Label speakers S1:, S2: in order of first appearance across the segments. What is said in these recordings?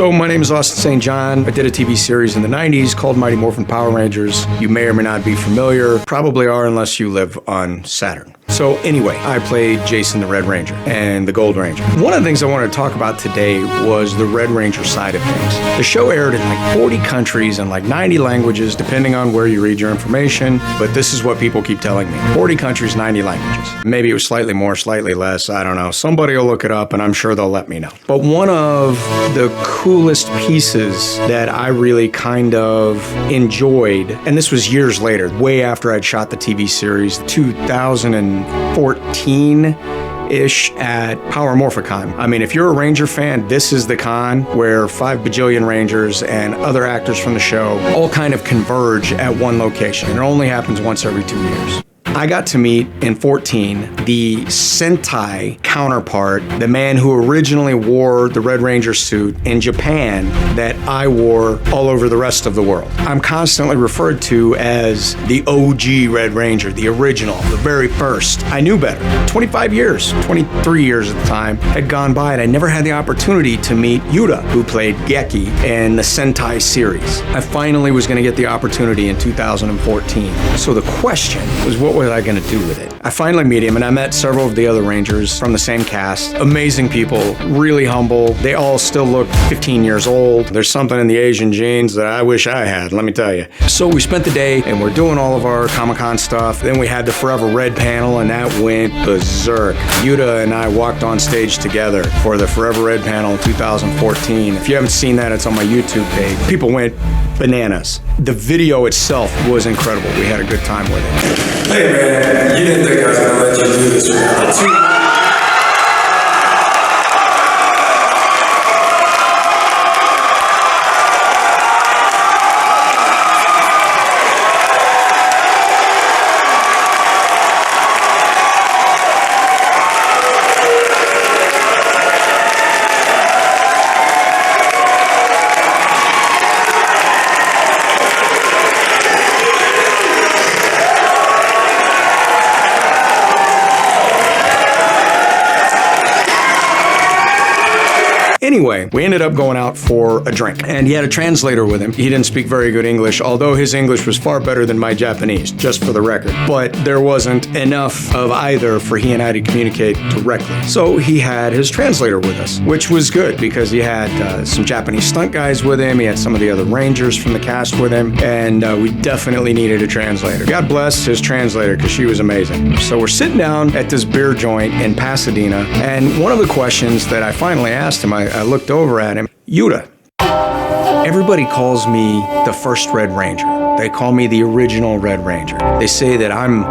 S1: So my name is Austin St. John. I did a TV series in the 90s called Mighty Morphin Power Rangers. You may or may not be familiar. Probably are unless you live on Saturn. So anyway, I played Jason the Red Ranger and the Gold Ranger. One of the things I wanted to talk about today was the Red Ranger side of things. The show aired in like 40 countries and like 90 languages, depending on where you read your information. But this is what people keep telling me. 40 countries, 90 languages. Maybe it was slightly more, slightly less. I don't know. Somebody will look it up and I'm sure they'll let me know. But one of the coolest pieces that I really kind of enjoyed, and this was years later, way after I'd shot the TV series, 2014-ish at Power Morphicon. I mean, if you're a Ranger fan, this is the con where 5 bajillion Rangers and other actors from the show all kind of converge at one location. It only happens once every 2 years. I got to meet in 14 the Sentai counterpart, the man who originally wore the Red Ranger suit in Japan that I wore all over the rest of the world. I'm constantly referred to as the OG Red Ranger, the original, the very first. I knew better. 25 years, 23 years at the time, had gone by and I never had the opportunity to meet Yuta, who played Geki in the Sentai series. I finally was going to get the opportunity in 2014. So the question was, what was I going to do with it? I finally meet him and I met several of the other Rangers from the same cast. Amazing people, really humble. They all still look 15 years old. There's something in the Asian genes that I wish I had, let me tell you. So we spent the day and we're doing all of our Comic-Con stuff. Then we had the Forever Red panel and that went berserk. Yuta and I walked on stage together for the Forever Red panel in 2014. If you haven't seen that, it's on my YouTube page. People went bananas. The video itself was incredible. We had a good time with it.
S2: Hey man, you didn't think I was gonna let you do this right?
S1: Anyway, we ended up going out for a drink, and he had a translator with him. He didn't speak very good English, although his English was far better than my Japanese, just for the record. But there wasn't enough of either for he and I to communicate directly. So he had his translator with us, which was good because he had some Japanese stunt guys with him. He had some of the other Rangers from the cast with him, and we definitely needed a translator. God bless his translator because she was amazing. So we're sitting down at this beer joint in Pasadena, and one of the questions that I finally asked him, I looked over at him. Yuta, everybody calls me the first Red Ranger. They call me the original Red Ranger. They say that I'm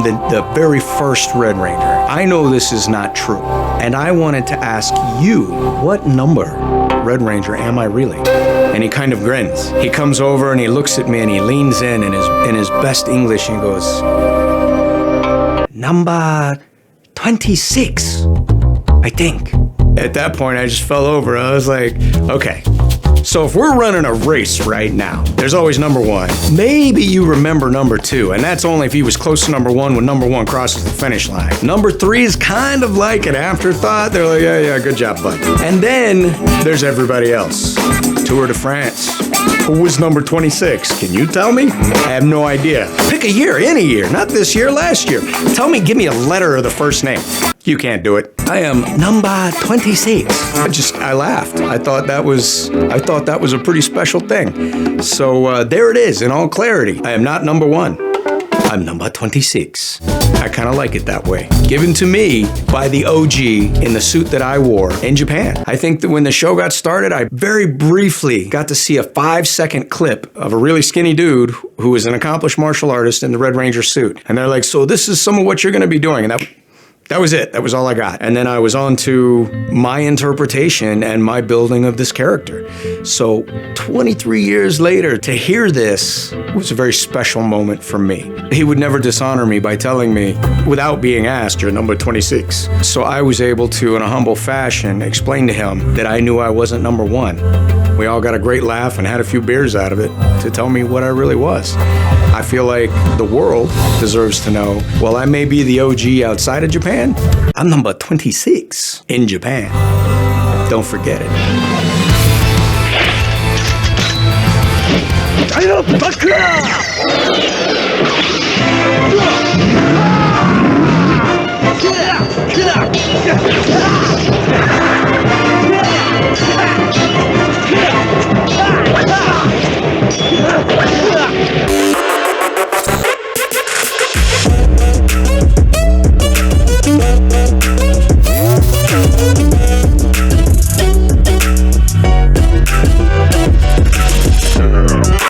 S1: the very first Red Ranger. I know this is not true. And I wanted to ask you, what number Red Ranger am I really? And he kind of grins. He comes over and he looks at me and he leans in his best English and he goes, number 26, I think. At that point, I just fell over. I was like, okay, so if we're running a race right now, there's always number one. Maybe you remember number two, and that's only if he was close to number one when number one crosses the finish line. Number three is kind of like an afterthought. They're like, yeah, good job, bud. And then there's everybody else. Tour de France. Who was number 26? Can you tell me? I have no idea. Pick a year, any year, not this year, last year. Tell me, give me a letter of the first name. You can't do it. I am number 26. I laughed. I thought that was a pretty special thing. So there it is in all clarity. I am not number one. I'm number 26. I kind of like it that way. Given to me by the OG in the suit that I wore in Japan. I think that when the show got started, I very briefly got to see a 5-second clip of a really skinny dude who was an accomplished martial artist in the Red Ranger suit. And they're like, so this is some of what you're going to be doing. And that was it. That was all I got. And then I was on to my interpretation and my building of this character. So 23 years later, to hear this was a very special moment for me. He would never dishonor me by telling me, without being asked, you're number 26. So I was able to, in a humble fashion, explain to him that I knew I wasn't number one. We all got a great laugh and had a few beers out of it to tell me what I really was. I feel like the world deserves to know, while I may be the OG outside of Japan, I'm number 26 in Japan. Don't forget it.
S3: ダイナバックだ